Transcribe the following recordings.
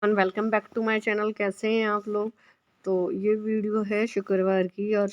Welcome back to my channel. कैसे हैं आप लोग? तो ये वीडियो है शुक्रवार की और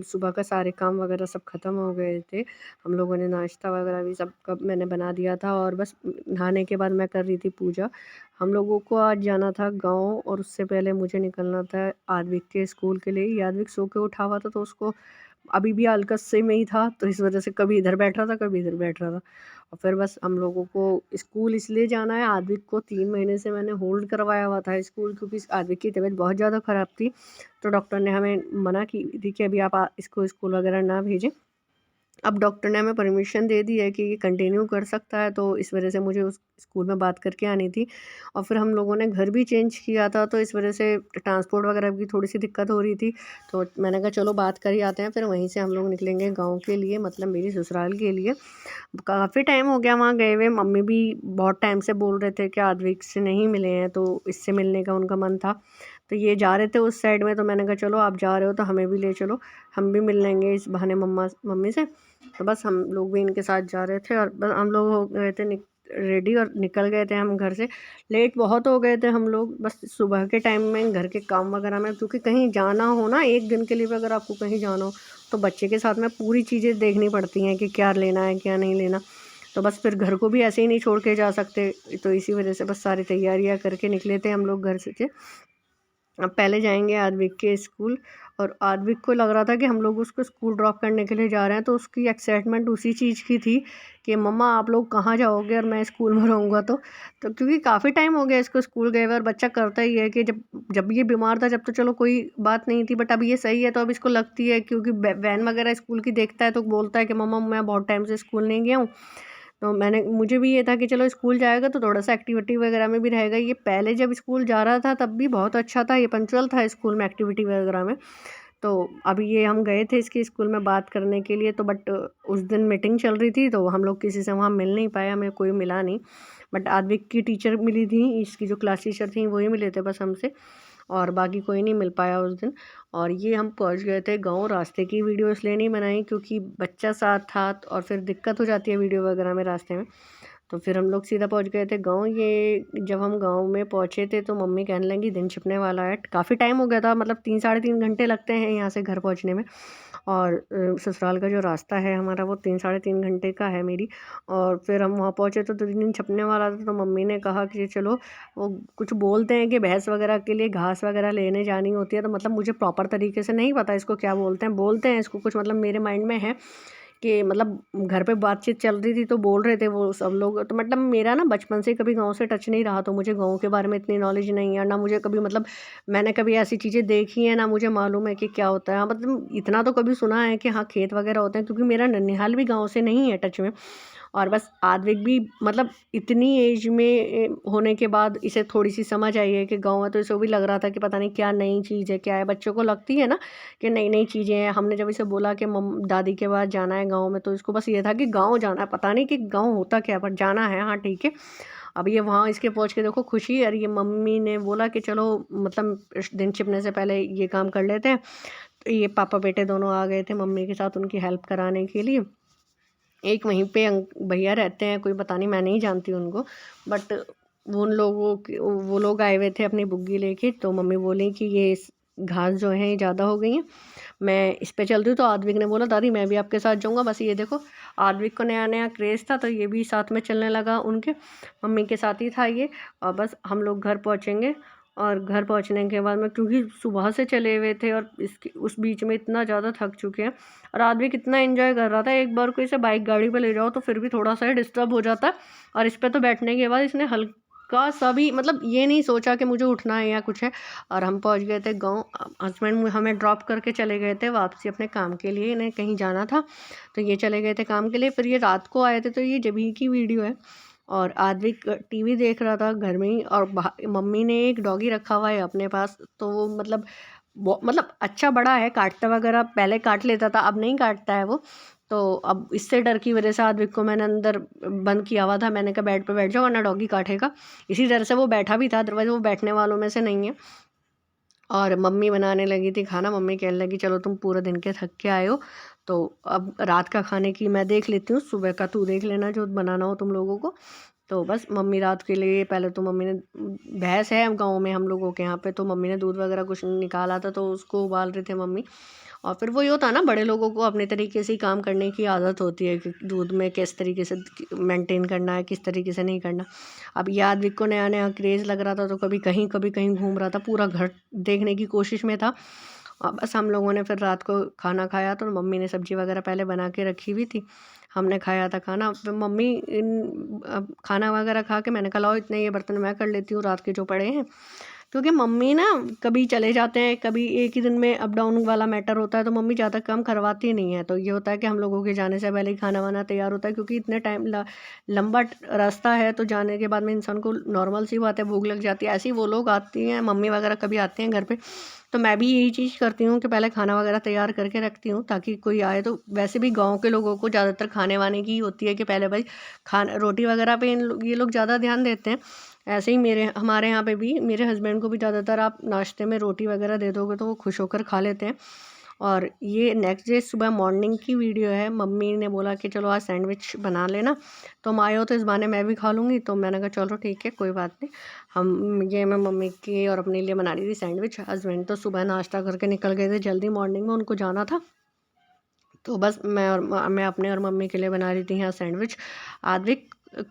सुबह का सारे काम वगैरह सब ख़त्म हो गए थे। हम लोगों ने नाश्ता वगैरह भी सब कब मैंने बना दिया था और बस नहाने के बाद मैं कर रही थी पूजा। हम लोगों को आज जाना था गाँव और उससे पहले मुझे निकलना था आद्विक के स्कूल के लिए। आद्विक सो के उठा हुआ था तो उसको अभी भी आलकस से में ही था, तो इस वज़ह से कभी इधर बैठ रहा था, कभी इधर बैठ रहा था। और फिर बस हम लोगों को स्कूल इसलिए जाना है, आद्विक को 3 महीने से मैंने होल्ड करवाया हुआ था स्कूल, क्योंकि आद्विक की तबीयत बहुत ज़्यादा ख़राब थी। तो डॉक्टर ने हमें मना की थी कि अभी आप इसको स्कूल वगैरह ना भेजें। अब डॉक्टर ने हमें परमिशन दे दी है कि ये कंटिन्यू कर सकता है, तो इस वजह से मुझे उस स्कूल में बात करके आनी थी। और फिर हम लोगों ने घर भी चेंज किया था, तो इस वजह से ट्रांसपोर्ट वगैरह की थोड़ी-सी दिक्कत हो रही थी। तो मैंने कहा चलो बात कर ही आते हैं, फिर वहीं से हम लोग निकलेंगे गाँव के लिए, मतलब मेरी ससुराल के लिए। काफ़ी टाइम हो गया वहाँ गए हुए, मम्मी भी बहुत टाइम से बोल रहे थे कि आद्विक से नहीं मिले हैं, तो इससे मिलने का उनका मन था। तो ये जा रहे थे उस साइड में, तो मैंने कहा चलो आप जा रहे हो तो हमें भी ले चलो, हम भी मिल लेंगे इस बहाने मम्मी से। तो बस हम लोग भी इनके साथ जा रहे थे और बस हम लोग हो गए थे रेडी और निकल गए थे हम घर से। लेट बहुत हो गए थे हम लोग, बस सुबह के टाइम में घर के काम वगैरह में, क्योंकि कहीं जाना हो ना एक दिन के लिए भी, अगर आपको कहीं जाना हो तो बच्चे के साथ में पूरी चीज़ें देखनी पड़ती हैं कि क्या लेना है क्या नहीं लेना। तो बस फिर घर को भी ऐसे ही नहीं छोड़ के जा सकते, तो इसी वजह से बस सारी तैयारियां करके निकले थे हम लोग घर से। अब पहले जाएंगे आद्विक के स्कूल, और आद्विक को लग रहा था कि हम लोग उसको स्कूल ड्रॉप करने के लिए जा रहे हैं, तो उसकी एक्साइटमेंट उसी चीज़ की थी कि मम्मा आप लोग कहाँ जाओगे और मैं स्कूल में रहूँगा। तो क्योंकि काफ़ी टाइम हो गया इसको स्कूल गए हुए, और बच्चा करता ही है कि जब जब ये बीमार था जब तो चलो कोई बात नहीं थी, बट अब ये सही है तो अब इसको लगती है, क्योंकि वैन वगैरह स्कूल की देखता है तो बोलता है कि मम्मा मैं बहुत टाइम से स्कूल नहीं गया हूँ। तो मुझे भी ये था कि चलो स्कूल जाएगा तो थोड़ा-सा एक्टिविटी वगैरह में भी रहेगा। ये पहले जब स्कूल जा रहा था तब भी बहुत अच्छा था, ये पंक्चुअल था स्कूल में एक्टिविटी वगैरह में। तो अभी ये हम गए थे इसके स्कूल में बात करने के लिए, तो बट उस दिन मीटिंग चल रही थी तो हम लोग किसी से वहाँ मिल नहीं पाए, हमें कोई मिला नहीं। बट आद्विक की टीचर मिली थी, इसकी जो क्लास टीचर थी वही मिले थे बस हमसे, और बाकी कोई नहीं मिल पाया उस दिन। और ये हम पहुंच गए थे गाँव। रास्ते की वीडियो इसलिए नहीं बनाई क्योंकि बच्चा साथ था, और फिर दिक्कत हो जाती है वीडियो वगैरह में रास्ते में। तो फिर हम लोग सीधा पहुंच गए थे गाँव। ये जब हम गाँव में पहुंचे थे तो मम्मी कहने लगी दिन छिपने वाला है। काफ़ी टाइम हो गया था, मतलब 3 साढ़े 3 घंटे लगते हैं यहाँ से घर पहुँचने में। और ससुराल का जो रास्ता है हमारा वो 3 साढ़े 3 घंटे का है मेरी। और फिर हम वहाँ पहुँचे तो दिन छपने वाला था, तो मम्मी ने कहा कि चलो, वो कुछ बोलते हैं कि भैंस वगैरह के लिए घास वगैरह लेने जानी होती है, तो मतलब मुझे प्रॉपर तरीके से नहीं पता इसको क्या बोलते हैं इसको कुछ, मतलब मेरे माइंड में है कि मतलब घर पे बातचीत चल रही थी तो बोल रहे थे वो सब लोग। तो मतलब मेरा ना बचपन से कभी गाँव से टच नहीं रहा, तो मुझे गाँव के बारे में इतनी नॉलेज नहीं है, ना मुझे कभी मतलब मैंने कभी ऐसी चीज़ें देखी हैं, ना मुझे मालूम है कि क्या होता है। हाँ, मतलब इतना तो कभी सुना है कि हाँ खेत वगैरह होते हैं, क्योंकि मेरा ननिहाल भी गाँव से नहीं है टच में। और बस आद्विक भी मतलब इतनी एज में होने के बाद इसे थोड़ी-सी समझ आई है कि गाँव है, तो इसे भी लग रहा था कि पता नहीं क्या नई चीज़ है, क्या है। बच्चों को लगती है ना कि नई-नई चीज़ें हैं। हमने जब इसे बोला कि मम दादी के पास जाना है गाँव में, तो इसको बस ये था कि गाँव जाना है, पता नहीं कि गाँव होता क्या है, पर जाना है, हाँ ठीक है। अब ये वहाँ इसके पहुँच के देखो खुशी, और ये मम्मी ने बोला कि चलो मतलब इस दिन छिपने से पहले ये काम कर लेते हैं। तो ये पापा बेटे दोनों आ गए थे मम्मी के साथ उनकी हेल्प कराने के लिए। एक वहीं पे भैया रहते हैं, कोई पता नहीं, मैं नहीं जानती उनको, बट वो लोग आए हुए थे अपनी बुग्गी लेके। तो मम्मी बोली कि ये घास जो है ज़्यादा हो गई हैं, मैं इस पे चल रही हूँ। तो आद्विक ने बोला दादी मैं भी आपके साथ जाऊँगा। बस ये देखो, आद्विक को नया नया क्रेज़ था तो ये भी साथ में चलने लगा उनके, मम्मी के साथ ही था ये। और बस हम लोग घर पहुँचेंगे, और घर पहुँचने के बाद में, क्योंकि सुबह से चले हुए थे और इसके उस बीच में इतना ज़्यादा थक चुके हैं, और आदमी कितना एंजॉय कर रहा था। एक बार को इसे बाइक गाड़ी पे ले जाओ तो फिर भी थोड़ा सा डिस्टर्ब हो जाता है, और इस पे तो बैठने के बाद इसने हल्का सा भी मतलब ये नहीं सोचा कि मुझे उठना है या कुछ है। और हम पहुंच गए थे गांव। हस्बैंड हमें ड्रॉप करके चले गए थे वापसी अपने काम के लिए, इन्हें कहीं जाना था, तो ये चले गए थे काम के लिए। फिर ये रात को आए थे, तो ये जब ही की वीडियो है। और आद्विक टीवी देख रहा था घर में ही, और मम्मी ने एक डॉगी रखा हुआ है अपने पास, तो वो मतलब वो मतलब अच्छा बड़ा है, काटता वगैरह पहले काट लेता था, अब नहीं काटता है वो। तो अब इससे डर की वजह से आद्विक को मैंने अंदर बंद किया हुआ था। मैंने कहा बेड पे बैठ जाओ वरना डॉगी काटेगा। इसी डर से वो बैठा भी था, अदरवाइज वो बैठने वालों में से नहीं है। और मम्मी बनाने लगी थी खाना। मम्मी कहने लगी चलो तुम पूरे दिन के थक के आए हो, तो अब रात का खाने की मैं देख लेती हूँ, सुबह का तू देख लेना जो बनाना हो तुम लोगों को। तो बस मम्मी रात के लिए पहले तो मम्मी ने भैंस है गाँव में हम लोगों के यहाँ पे, तो मम्मी ने दूध वगैरह कुछ निकाला था तो उसको उबाल रहे थे मम्मी। और फिर वही होता है ना, बड़े लोगों को अपने तरीके से ही काम करने की आदत होती है कि दूध में किस तरीके से मेंटेन करना है, किस तरीके से नहीं करना। अब यादविक को नया नया क्रेज़ लग रहा था तो कभी कहीं घूम रहा था, पूरा घर देखने की कोशिश में था। बस हम लोगों ने फिर रात को खाना खाया तो मम्मी ने सब्जी वगैरह पहले बना के रखी हुई थी, हमने खाया था खाना। फिर मम्मी अब खाना वगैरह खा के मैंने कहा लाओ इतने ये बर्तन मैं कर लेती हूँ रात के जो पड़े हैं, क्योंकि मम्मी ना कभी चले जाते हैं, कभी एक ही दिन में अप डाउन वाला मैटर होता है, तो मम्मी ज़्यादा काम करवाती नहीं है। तो ये होता है कि हम लोगों के जाने से पहले ही खाना वाना तैयार होता है, क्योंकि इतने टाइम लंबा रास्ता है, तो जाने के बाद में इंसान को नॉर्मल सी बात है भूख लग जाती है। ऐसे ही वो लोग आती हैं, मम्मी वगैरह कभी आते हैं घर पे, तो मैं भी यही चीज़ करती हूँ कि पहले खाना वगैरह तैयार करके रखती हूँ ताकि कोई आए तो। वैसे भी गाँव के लोगों को ज़्यादातर खाने वाने की होती है कि पहले भाई खाना रोटी वगैरह पे ये लोग ज़्यादा ध्यान देते हैं। ऐसे ही हमारे यहाँ पे भी मेरे हस्बैंड को भी ज़्यादातर आप नाश्ते में रोटी वगैरह दे दोगे तो वो खुश होकर खा लेते हैं। और ये नेक्स्ट डे सुबह मॉर्निंग की वीडियो है। मम्मी ने बोला कि चलो आज सैंडविच बना लेना, तुम आए हो तो इस बहाने मैं भी खा लूँगी। तो मैंने कहा चलो ठीक है कोई बात नहीं। मैं मम्मी के और अपने लिए बना रही थी सैंडविच। हस्बैंड तो सुबह नाश्ता करके निकल गए थे जल्दी, मॉर्निंग में उनको जाना था। तो बस मैं अपने और मम्मी के लिए बना रही थी यहाँ सैंडविच। आद्विक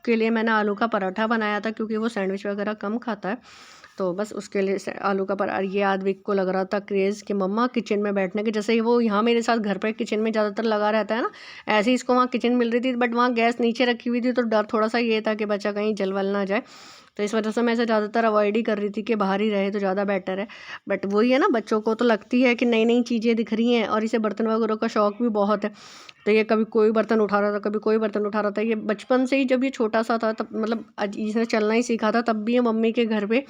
के लिए मैंने आलू का पराठा बनाया था क्योंकि वो सैंडविच वगैरह कम खाता है। तो बस उसके लिए आलू का पर ये आद्विक को लग रहा था क्रेज़ कि मम्मा किचन में बैठने के, जैसे ही वो यहाँ मेरे साथ घर पे किचन में ज़्यादातर लगा रहता है ना, ऐसे ही इसको वहाँ किचन मिल रही थी, बट वहाँ गैस नीचे रखी हुई थी तो डर थोड़ा सा ये था कि बच्चा कहीं जल वल ना जाए। तो इस वजह से मैं इसे ज़्यादातर अवॉइड ही कर रही थी कि बाहर ही रहे तो ज़्यादा बेटर है। बट वही है ना, बच्चों को तो लगती है कि नई नई चीज़ें दिख रही हैं, और इसे बर्तन वगैरह का शौक भी बहुत है। तो ये कभी कोई बर्तन उठा रहा था, कभी कोई बर्तन उठा रहा था। ये बचपन से ही, जब ये छोटा सा था तब, मतलब इसने चलना ही सीखा था, तब भी ये मम्मी के घर पे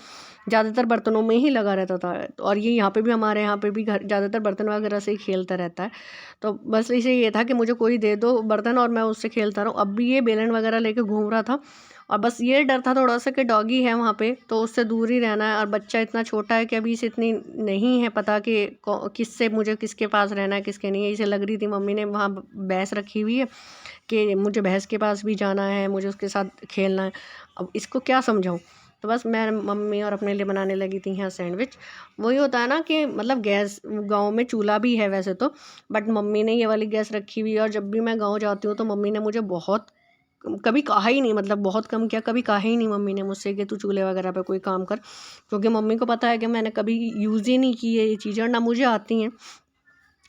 ज़्यादातर बर्तनों में ही लगा रहता था। और ये यहाँ पे भी, हमारे यहाँ पे भी घर ज़्यादातर बर्तन वगैरह से ही खेलता रहता है। तो बस इसे ये था कि मुझे कोई दे दो बर्तन और मैं उससे खेलता रहूँ। अब भी ये बेलन वगैरह लेके घूम रहा था, और बस ये डर था थोड़ा सा कि डॉगी है वहाँ पे तो उससे दूर ही रहना है। और बच्चा इतना छोटा है कि अभी इसे इतनी नहीं है पता कि किससे मुझे किसके पास रहना है किसके नहीं है। इसे लग रही थी मम्मी ने वहाँ भैंस रखी हुई है कि मुझे भैंस के पास भी जाना है, मुझे उसके साथ खेलना है। अब इसको क्या समझाऊँ। तो बस मैं मम्मी और अपने लिए बनाने लगी थी यहाँ सैंडविच। वही होता है ना कि मतलब गैस, गांव में चूल्हा भी है वैसे तो, बट मम्मी ने ये वाली गैस रखी हुई है। और जब भी मैं गांव जाती हूँ तो मम्मी ने मुझे बहुत कभी कहा ही नहीं, मतलब बहुत कम किया, कभी कहा ही नहीं मम्मी ने मुझसे कि तू चूल्हे वगैरह पे कोई काम कर, क्योंकि मम्मी को पता है कि मैंने कभी यूज़ ही नहीं की है ये चीज़ें, और ना मुझे आती हैं।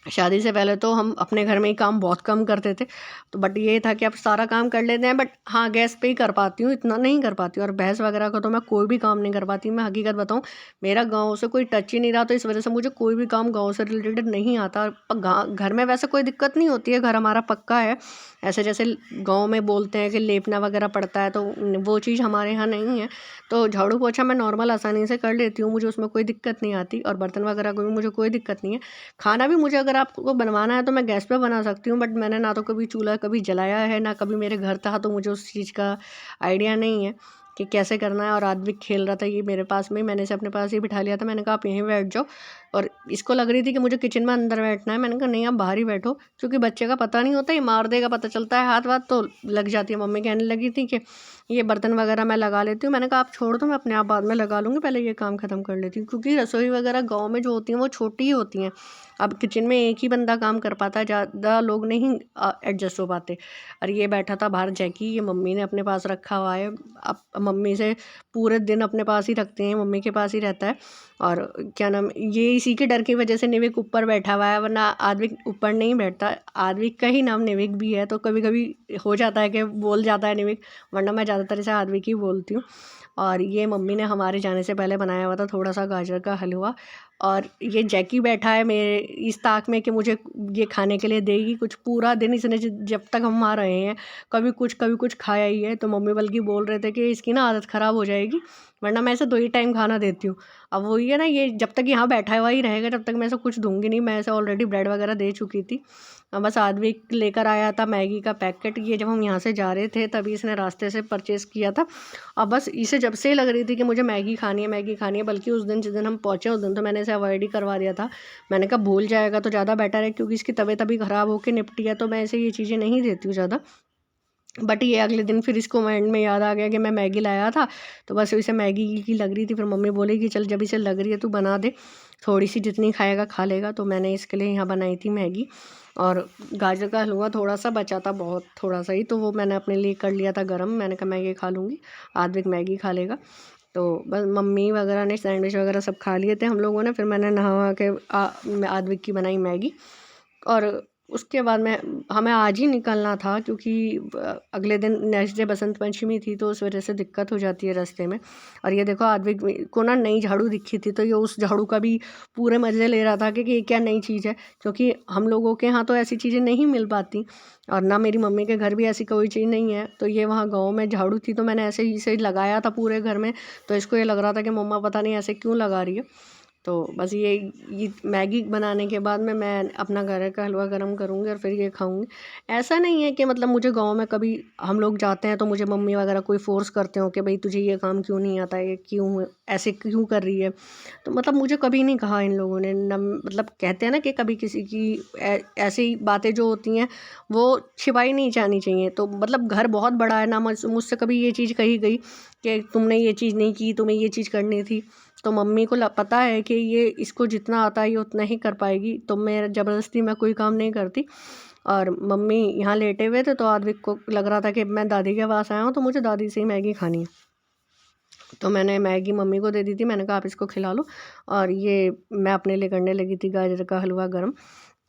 शादी से पहले तो हम अपने घर में ही काम बहुत कम करते थे, तो बट ये था कि अब सारा काम कर लेते हैं, बट हाँ गैस पे ही कर पाती हूँ, इतना नहीं कर पाती हूँ। और भैंस वगैरह का तो मैं कोई भी काम नहीं कर पाती। मैं हकीकत बताऊँ, मेरा गाँव से कोई टच ही नहीं रहा, तो इस वजह से मुझे कोई भी काम गाँव से रिलेटेड नहीं आता। और घर में वैसे कोई दिक्कत नहीं होती है, घर हमारा पक्का है। ऐसे जैसे गाँव में बोलते हैं कि लेपना वगैरह पड़ता है, तो वो चीज़ हमारे यहाँ नहीं है। तो झाड़ू पोछा मैं नॉर्मल आसानी से कर लेती हूँ, मुझे उसमें कोई दिक्कत नहीं आती। और बर्तन वगैरह को भी मुझे कोई दिक्कत नहीं है। खाना भी मुझे अगर आपको बनवाना है तो मैं गैस पे बना सकती हूँ, बट मैंने ना तो कभी चूल्हा कभी जलाया है, ना कभी मेरे घर था, तो मुझे उस चीज़ का आइडिया नहीं है कि कैसे करना है। और आदमी खेल रहा था ये मेरे पास में ही, मैंने इसे अपने पास ही बिठा लिया था। मैंने कहा आप यहीं बैठ जाओ, और इसको लग रही थी कि मुझे किचन में अंदर बैठना है। मैंने कहा नहीं आप बाहर ही बैठो, क्योंकि बच्चे का पता नहीं होता, ये मार देगा, पता चलता है हाथ वाथ तो लग जाती है। मम्मी कहने लगी थी कि ये बर्तन वगैरह मैं लगा लेती हूँ। मैंने कहा आप छोड़ दो, मैं अपने आप बाद में लगा लूँगी, पहले ये काम ख़त्म कर लेती हूँ, क्योंकि रसोई वगैरह गाँव में जो होती हैं वो छोटी ही होती हैं। अब किचन में एक ही बंदा काम कर पाता है, ज़्यादा लोग नहीं एडजस्ट हो पाते। और ये बैठा था बाहर जैकी, ये मम्मी ने अपने पास रखा हुआ है। अब मम्मी से पूरे दिन अपने पास ही रखते हैं, मम्मी के पास ही रहता है। और क्या नाम, ये इसी के डर की वजह से निविक ऊपर बैठा हुआ है, वरना आद्विक ऊपर नहीं बैठता। आद्विक का ही नाम निविक भी है, तो कभी कभी हो जाता है कि बोल जाता है निविक, वरना मैं ज़्यादातर इसे आद्विक ही बोलती हूँ। और ये मम्मी ने हमारे जाने से पहले बनाया हुआ था थोड़ा सा गाजर का हलवा। और ये जैकी बैठा है मेरे इस ताक में कि मुझे ये खाने के लिए देगी कुछ। पूरा दिन इसने जब तक हम वहाँ रहे हैं कभी कुछ खाया ही है। तो मम्मी बल्कि बोल रहे थे कि इसकी ना आदत ख़राब हो जाएगी, वरना मैं इसे 2 ही टाइम खाना देती हूँ। अब वही है ना, ये जब तक यहाँ बैठा हुआ ही रहेगा जब तक मैं इसे कुछ दूंगी नहीं। मैं इसे ऑलरेडी ब्रेड वगैरह दे चुकी थी। बस आदमी लेकर आया था मैगी का पैकेट, ये जब हम यहाँ से जा रहे थे तभी इसने रास्ते से परचेज़ किया था। अब बस इसे जब से ही लग रही थी कि मुझे मैगी खानी है, मैगी खानी है। बल्कि उस दिन जिस दिन हम पहुँचे उस दिन तो मैंने इसे अवॉइड ही करवा दिया था। मैंने कहा भूल जाएगा तो ज़्यादा बेटर है, क्योंकि इसकी तबीयत अभी ख़राब होकर निपटी है, तो मैं इसे ये चीज़ें नहीं देती हूँ ज़्यादा। बट ये अगले दिन फिर इसको माइंड में याद आ गया कि मैं मैगी लाया था, तो बस इसे मैगी की लग रही थी। फिर मम्मी बोली कि चल जब इसे लग रही है तू बना दे, थोड़ी सी जितनी खाएगा खा लेगा। तो मैंने इसके लिए यहाँ बनाई थी मैगी। और गाजर का हलवा थोड़ा सा बचा था, बहुत थोड़ा सा ही, तो वो मैंने अपने लिए कर लिया था गरम। मैंने कहा मैं ये खा लूँगी, आद्विक मैगी खा लेगा। तो बस मम्मी वगैरह ने सैंडविच वगैरह सब खा लिए थे हम लोगों ने। फिर मैंने नहा के आद्विक की बनाई मैगी। और उसके बाद हमें आज ही निकलना था, क्योंकि अगले दिन नेक्स्ट डे बसंत पंचमी थी, तो उस वजह से दिक्कत हो जाती है रास्ते में। और ये देखो आद्विक को ना नई झाड़ू दिखी थी, तो ये उस झाड़ू का भी पूरे मज़े ले रहा था कि ये क्या नई चीज़ है, क्योंकि हम लोगों के यहाँ तो ऐसी चीज़ें नहीं मिल पाती, और ना मेरी मम्मी के घर भी ऐसी कोई चीज़ नहीं है। तो ये वहाँ गाँव में झाड़ू थी, तो मैंने ऐसे ही से लगाया था पूरे घर में। तो इसको ये लग रहा था कि मम्मा पता नहीं ऐसे क्यों लगा रही है। तो बस ये मैगी बनाने के बाद में मैं अपना घर का हलवा गर्म करूँगी और फिर ये खाऊँगी। ऐसा नहीं है कि मतलब मुझे गाँव में कभी हम लोग जाते हैं तो मुझे मम्मी वगैरह कोई फ़ोर्स करते हो कि भाई तुझे ये काम क्यों नहीं आता है, ये क्यों ऐसे क्यों कर रही है। तो मतलब मुझे कभी नहीं कहा इन लोगों ने न, मतलब कहते हैं ना कि कभी किसी की ऐसी बातें जो होती हैं वो छिपाई नहीं जानी चाहिए। तो मतलब घर बहुत बड़ा है ना, मुझसे कभी ये चीज़ कही गई कि तुमने ये चीज़ नहीं की, तुम्हें ये चीज़ करनी थी। तो मम्मी को पता है कि ये इसको जितना आता है ये उतना ही कर पाएगी, तो मैं ज़बरदस्ती मैं कोई काम नहीं करती। और मम्मी यहाँ लेटे हुए थे, तो आद्विक को लग रहा था कि मैं दादी के पास आया हूँ, तो मुझे दादी से ही मैगी खानी है। तो मैंने मैगी मम्मी को दे दी थी, मैंने कहा आप इसको खिला लो। और ये मैं अपने लिए करने लगी थी गाजर का हलवा गर्म।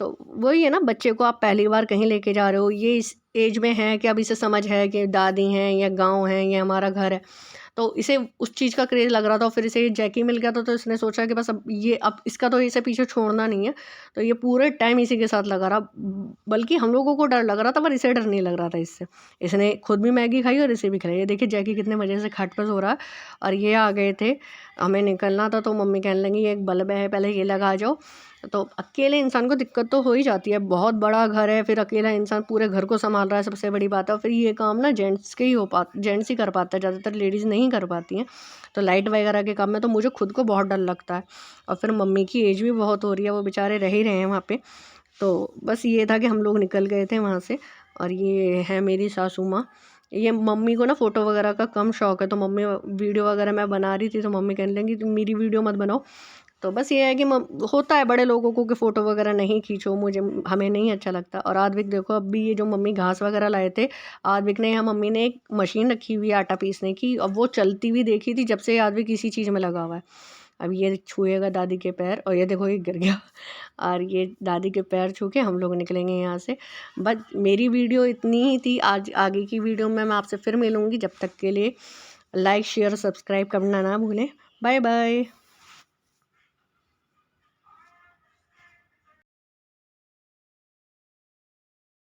तो वही है ना, बच्चे को आप पहली बार कहीं लेके जा रहे हो, ये इस एज में है कि अब इसे समझ है कि दादी हैं या गाँव है, ये हमारा घर है। तो इसे उस चीज़ का क्रेज़ लग रहा था, और फिर इसे जैकी मिल गया था, तो इसने सोचा कि बस अब इसका तो इसे पीछे छोड़ना नहीं है। तो ये पूरे टाइम इसी के साथ लगा रहा, बल्कि हम लोगों को डर लग रहा था, पर इसे डर नहीं लग रहा था इससे। इसने खुद भी मैगी खाई और इसे भी खिलाई। ये देखिए जैकी कितने मज़े से खटपट हो रहा है। और ये आ गए थे, हमें निकलना था, तो मम्मी कहने लगी ये एक बल्ब है, पहले ये लगा जाओ। तो अकेले इंसान को दिक्कत तो हो ही जाती है, बहुत बड़ा घर है, फिर अकेला इंसान पूरे घर को संभाल रहा है, सबसे बड़ी बात है। और फिर ये काम ना जेंट्स ही कर पाता है, ज़्यादातर लेडीज़ नहीं कर पाती हैं। तो लाइट वगैरह के काम में तो मुझे खुद को बहुत डर लगता है। और फिर मम्मी की एज भी बहुत हो रही है, वो बेचारे रह ही रहे हैं वहाँ पे। तो बस ये था कि हम लोग निकल गए थे वहाँ से। और ये है मेरी सासू माँ। ये मम्मी को ना फ़ोटो वगैरह का कम शौक है, तो मम्मी वीडियो वगैरह मैं बना रही थी, तो मम्मी कहने लगी तुम मेरी वीडियो मत बनाओ। तो बस ये है कि होता है बड़े लोगों को कि फ़ोटो वगैरह नहीं खींचो, हमें नहीं अच्छा लगता। और आद्विक देखो, अब भी ये जो मम्मी घास वगैरह लाए थे, आद्विक ने यहाँ मम्मी ने एक मशीन रखी हुई है आटा पीसने की, अब वो चलती हुई देखी थी जब से आद्विक किसी चीज़ में लगा हुआ है। अब ये छुएगा दादी के पैर, और ये देखो ये गिर गया। और ये दादी के पैर छू के हम लोग निकलेंगे यहाँ से। बस मेरी वीडियो इतनी ही थी आज। आगे की वीडियो में मैं आपसे फिर मिलूँगी, जब तक के लिए लाइक शेयर सब्सक्राइब करना ना भूलें। Bye bye.